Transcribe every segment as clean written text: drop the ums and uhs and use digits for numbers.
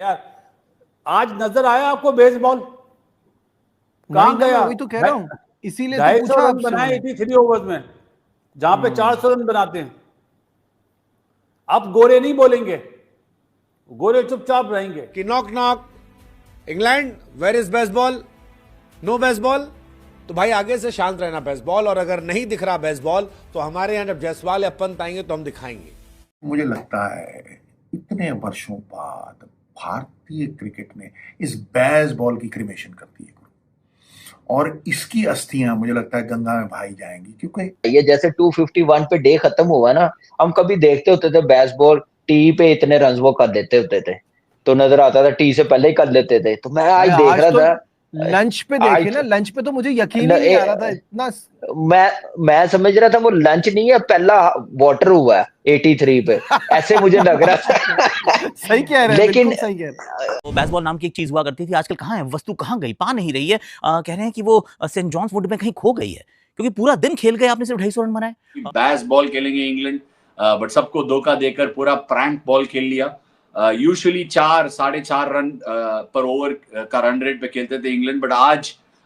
यार। आज नजर आया आपको बेसबॉल? कहां गया? वही तो कह रहा हूं, इसीलिए तो 250 पूछा रन आपसे बनाए मैंने। 83 ओवर्स में, जहां पे 400 रन बनाते हैं। अब गोरे नहीं बोलेंगे, गोरे चुपचाप रहेंगे कि knock knock England, where is baseball, no baseball. तो भाई आगे से शांत रहना बेसबॉल, और अगर नहीं दिख रहा बेसबॉल तो हमारे यहाँ जब जायसवाल या पंत आएंगे तो हम दिखाएंगे। मुझे लगता है इतने वर्षों बाद भारतीय क्रिकेट ने इस बेसबॉल की क्रिमेशन कर दी है, और इसकी अस्थियां मुझे लगता है गंगा में बहाई जाएंगी। क्योंकि ये जैसे 251 पे डे खत्म हुआ ना, हम कभी देखते होते थे बेसबॉल, टी पे इतने रन वो कर देते होते थे, तो नजर आता था टी से पहले ही कर लेते थे। तो मैं आज देख रहा तो था, लंच पे देखे ना, लंच पे तो मुझे यकीन ही नहीं आ रहा था इतना। मैं समझ रहा था वो लंच नहीं है, पहला वाटर हुआ है 83 पे, ऐसे मुझे लग रहा था। सही कह रहे हैं, लेकिन बिल्कुल सही कह रहे हैं। तो बेसबॉल नाम की एक चीज हुआ करती थी, आजकल कहाँ है, वस्तु कहाँ गई, पा नहीं रही है। कह रहे हैं कि वो सेंट जॉन्स वुड में कहीं खो गई है, क्योंकि पूरा दिन खेल गए, आपने सिर्फ 250 रन बनाए। बेसबॉल खेलेंगे इंग्लैंड, बट सबको धोखा देकर पूरा प्रैंक बॉल खेल लिया। यूजुअली 4-4.5 रन पर ओवर का रन रेट पे खेलते थे इंग्लैंड, बट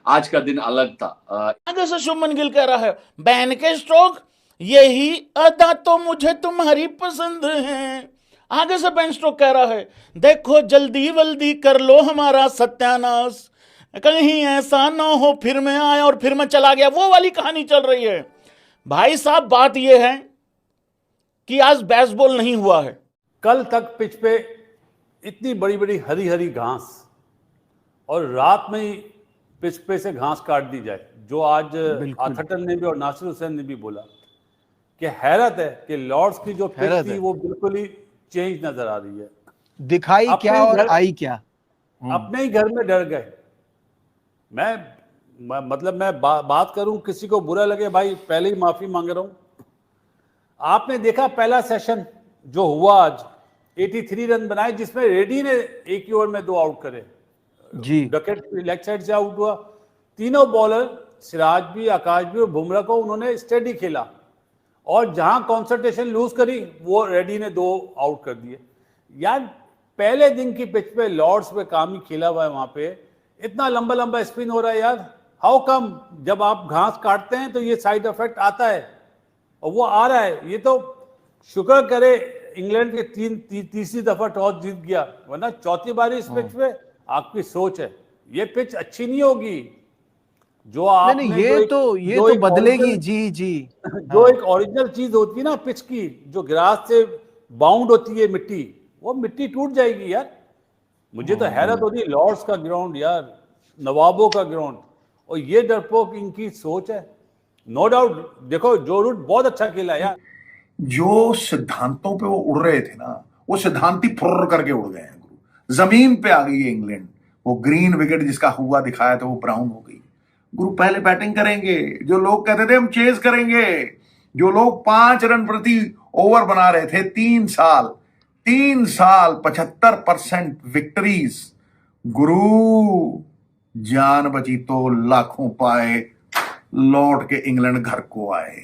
आज का दिन अलग था। आगे से शुभमन गिल कह रहा है, बैन के स्ट्रोक, यही अदा तो मुझे तुम्हारी पसंद है। आगे से बेन स्ट्रोक कह रहा है, देखो जल्दी वल्दी कर लो हमारा सत्यानाश, कहीं ऐसा ना हो फिर मैं आया और फिर मैं चला गया, वो वाली कहानी चल रही है। भाई साहब बात यह है कि आज बेसबॉल नहीं हुआ है। कल तक पिच पे इतनी बड़ी बड़ी हरी हरी घास, और रात में ही पिच पे से घास काट दी जाए, जो आज आथटन ने भी और नासिर हुसैन ने भी बोला कि हैरत है कि लॉर्ड्स की जो पिच थी वो बिल्कुल ही चेंज नजर आ रही है। दिखाई क्या और आई क्या, अपने ही घर में डर गए। मैं बात करूं, किसी को बुरा लगे भाई, पहले ही माफी मांग रहा हूं। आपने देखा पहला सेशन जो हुआ आज, 83 रन बनाए, जिसमें रेड्डी ने एक ही ओवर में 2 आउट करे जी। डकेट लेग साइड से आउट हुआ। तीनों बॉलर, सिराज भी, आकाश भी और बुमराह को उन्होंने स्टेडी खेला, और जहां कॉन्सेंट्रेशन लूज करी वो रेड्डी ने 2 आउट कर दिए। यार पहले दिन की पिच पे लॉर्ड्स पे काम ही खेला हुआ है, वहां पे इतना लंबा लंबा स्पिन हो रहा है यार। How come? जब आप घास काटते हैं तो ये साइड इफेक्ट आता है, और वो आ रहा है। ये तो शुक्र करे इंग्लैंड के तीसरी दफा टॉस जीत गया, वरना चौथी बारी इस पिच पे। आपकी सोच है ये पिच अच्छी नहीं होगी। जो आपने ये तो बदलेगी जी। जो एक ओरिजिनल चीज होती है ना पिच की, जो ग्रास से बाउंड होती है मिट्टी, वो मिट्टी टूट जाएगी यार। मुझे तो हैरत होती है, लॉर्ड्स का ग्राउंड यार, नवाबों का ग्राउंड, और ये डरपोक इनकी सोच है। नो डाउट, देखो जो रूट बहुत अच्छा खेला यार। जो सिद्धांतों पे वो उड़ रहे थे ना, वो सिद्धांती फुर्र करके उड़ गए हैं गुरु। जमीन पे आ गई है इंग्लैंड। वो ग्रीन विकेट जिसका हुआ दिखाया था वो ब्राउन हो गई। गुरु पहले बैटिंग करेंगे, जो लोग कहते थे हम चेज करेंगे, जो लोग 5 रन प्रति ओवर बना रहे थे 3 साल 75% विक्ट्रीज। गुरु जान बची तो लाखों पाए, लौट के इंग्लैंड घर को आए।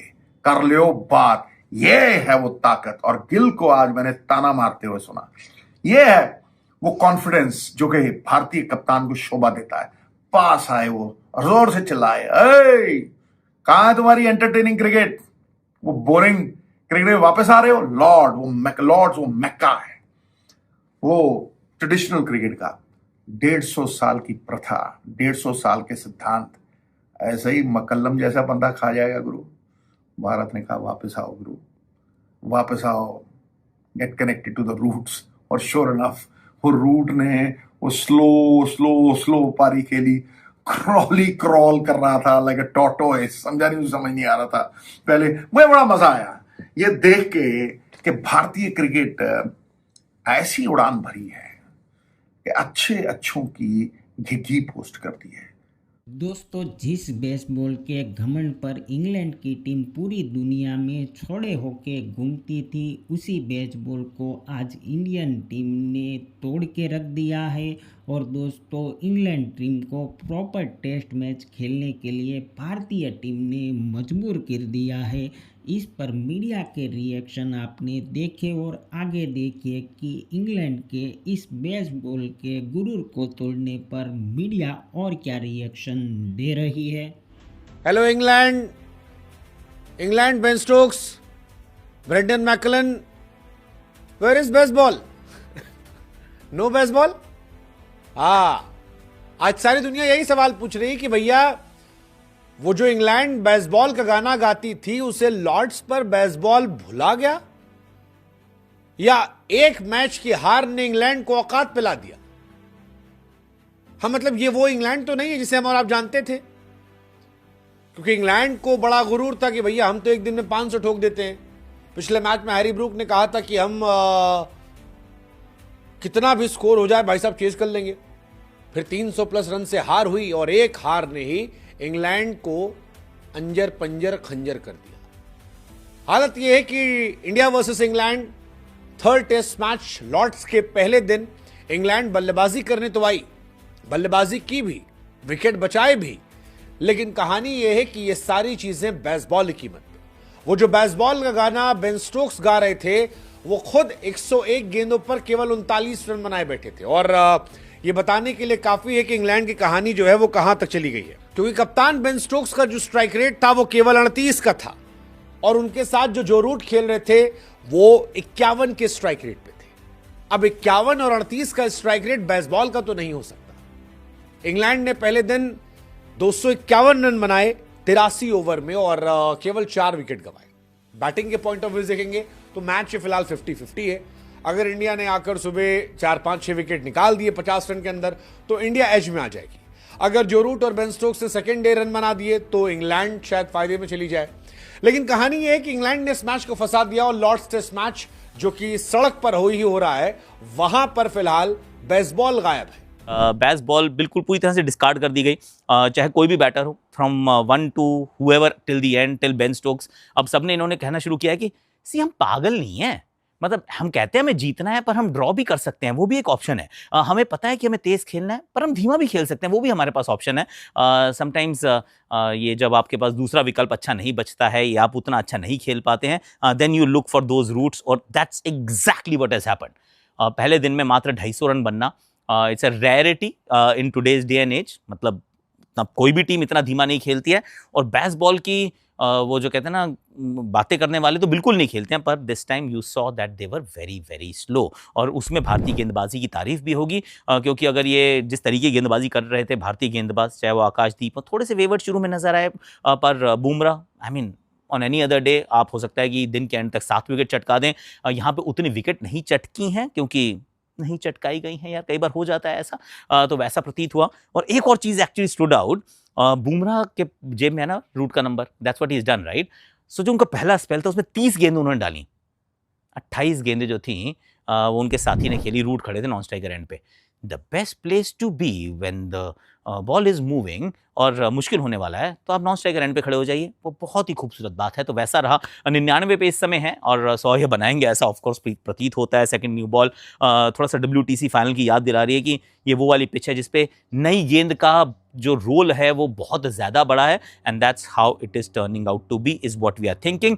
कर लियो बात, ये है वो ताकत। और गिल को आज मैंने ताना मारते हुए सुना। ये है वो कॉन्फिडेंस जो कि भारतीय कप्तान को शोभा देता है। पास आए, वो जोर से चिल्लाए, कहां है तुम्हारी एंटरटेनिंग क्रिकेट? वो बोरिंग क्रिकेट में वापस आ रहे हो? लॉर्ड्स वो मैक्का है, वो ट्रेडिशनल क्रिकेट का 150 साल की प्रथा, 150 साल के सिद्धांत, ऐसे ही मकल्लम जैसा बंदा खा जाएगा गुरु। भारत ने कहा वापस आओ गुरु, वापस आओ, get connected to the roots. और श्योर इनफ वो रूट ने वो स्लो पारी खेली, क्रॉल कर रहा था लाइक अ टॉर्टोइस। समझ नहीं आ रहा था पहले। मुझे बड़ा मजा आया ये देख के कि भारतीय क्रिकेट ऐसी उड़ान भरी है कि अच्छों की घी पोस्ट करती है। दोस्तों, जिस बेसबॉल के घमंड पर इंग्लैंड की टीम पूरी दुनिया में छोड़े होके घूमती थी, उसी बेसबॉल को आज इंडियन टीम ने तोड़ के रख दिया है। और दोस्तों, इंग्लैंड टीम को प्रॉपर टेस्ट मैच खेलने के लिए भारतीय टीम ने मजबूर कर दिया है। इस पर मीडिया के रिएक्शन आपने देखे और आगे देखिए कि इंग्लैंड के इस बेसबॉल के गुरूर को तोड़ने पर मीडिया और क्या रिएक्शन दे रही है। Hello England, England, Ben Stokes, Brendon McCullum, where is baseball? No baseball? हाँ, आज सारी दुनिया यही सवाल पूछ रही है कि भैया वो जो इंग्लैंड बेसबॉल का गाना गाती थी उसे लॉर्ड्स पर बेसबॉल भुला गया, या एक मैच की हार ने इंग्लैंड को औकात पिला दिया? हाँ, मतलब ये वो इंग्लैंड तो नहीं है जिसे हम और आप जानते थे, क्योंकि इंग्लैंड को बड़ा गुरूर था कि भैया हम तो एक दिन में 500 ठोक देते हैं। पिछले मैच में हैरी ब्रूक ने कहा था कि हम कितना भी स्कोर हो जाए भाई साहब चेज कर लेंगे। फिर 300 प्लस रन से हार हुई और एक हार ने ही इंग्लैंड को अंजर पंजर खंजर कर दिया। हालत यह है कि India versus England third test match Lord's के पहले दिन इंग्लैंड बल्लेबाजी करने तो आई, बल्लेबाजी की भी, विकेट बचाए भी, लेकिन कहानी यह है कि ये सारी चीजें बेसबॉल की कीमत पे। वो जो बेसबॉल का गाना बेन स्टोक्स गा रहे थे वो खुद 101 गेंदों पर केवल 39 रन बनाए बैठे थे, और ये बताने के लिए काफी है कि इंग्लैंड की कहानी जो है वो कहां तक चली गई है, क्योंकि कप्तान बेन स्टोक्स का जो स्ट्राइक रेट था वो केवल 38 का था, और उनके साथ जो रूट खेल रहे थे वो 51 के स्ट्राइक रेट पे थे। अब 51 और 38 का स्ट्राइक रेट बेसबॉल का तो नहीं हो सकता। इंग्लैंड ने पहले दिन 251 रन बनाए 83 ओवर में और केवल 4 विकेट गंवाए। बैटिंग के पॉइंट ऑफ व्यू देखेंगे तो मैच फिलहाल 50-50 है। अगर इंडिया ने आकर सुबह 4-5-6 विकेट निकाल दिए 50 रन के अंदर तो इंडिया एज में आ जाएगी। अगर जो रूट और बेन स्टोक्स ने सेकेंड डे रन बना दिए तो इंग्लैंड शायद फायदे में चली जाए। लेकिन कहानी यह है कि इंग्लैंड ने इस मैच को फंसा दिया, और लॉर्ड्स टेस्ट मैच जो कि सड़क पर हो रहा है वहां पर फिलहाल बेसबॉल गायब है। बेसबॉल बिल्कुल पूरी तरह से डिस्कार्ड कर दी गई, चाहे कोई भी बैटर हो, from 1 to whoever till the end, till Ben Stokes. अब सबने इन्होंने कहना शुरू किया है कि सी हम पागल नहीं हैं, मतलब हम कहते हैं हमें जीतना है पर हम ड्रॉ भी कर सकते हैं, वो भी एक ऑप्शन है। हमें पता है कि हमें तेज खेलना है पर हम धीमा भी खेल सकते हैं, वो भी हमारे पास ऑप्शन है। समटाइम्स ये जब आपके पास दूसरा विकल्प अच्छा नहीं बचता है या आप उतना अच्छा नहीं खेल पाते हैं, then you look for those roots, और that's exactly what has happened. पहले दिन में मात्र 250 रन बनना, it's a rarity in today's day and age. मतलब कोई भी टीम इतना धीमा नहीं खेलती है, और बेसबॉल की वो जो कहते हैं ना बातें करने वाले तो बिल्कुल नहीं खेलते हैं, पर this time you saw that they were very very slow. और उसमें भारतीय गेंदबाजी की तारीफ भी होगी, क्योंकि अगर ये जिस तरीके की गेंदबाजी कर रहे थे भारतीय गेंदबाज, चाहे वो आकाशदीप, थोड़े से वेवर्ड शुरू में नजर आए, पर Bumrah, I mean on any other day आप हो सकता है कि दिन के एंड तक 7 विकेट चटका दें। यहाँ पे उतनी विकेट नहीं चटकी हैं क्योंकि नहीं चटकाई गई हैं यार, कई बार हो जाता है ऐसा, तो वैसा प्रतीत हुआ। और एक और चीज एक्चुअली स्टूड आउट, बुमराह के जेब में है ना रूट का number, that's what he is done right. So जो उनका पहला स्पेल था उसमें 30 गेंद उन्होंने डाली, 28 गेंदें जो थी वो उनके साथी ने खेली, रूट खड़े थे नॉन स्ट्राइकर एंड पे। The best place to be when the ball is moving और मुश्किल होने वाला है तो आप नॉन स्ट्राइकर एंड पे खड़े हो जाइए, वो बहुत ही खूबसूरत बात है। तो वैसा रहा, 99 पे इस समय है और 100 ये बनाएंगे ऐसा ऑफकोर्स प्रतीत होता है। सेकंड न्यू बॉल थोड़ा सा WTC फाइनल की याद दिला रही है कि ये वो वाली पिच है जिसपे नई गेंद का जो रोल है वो बहुत ज़्यादा बड़ा है, and that's how it is turning out to be, is what we are thinking.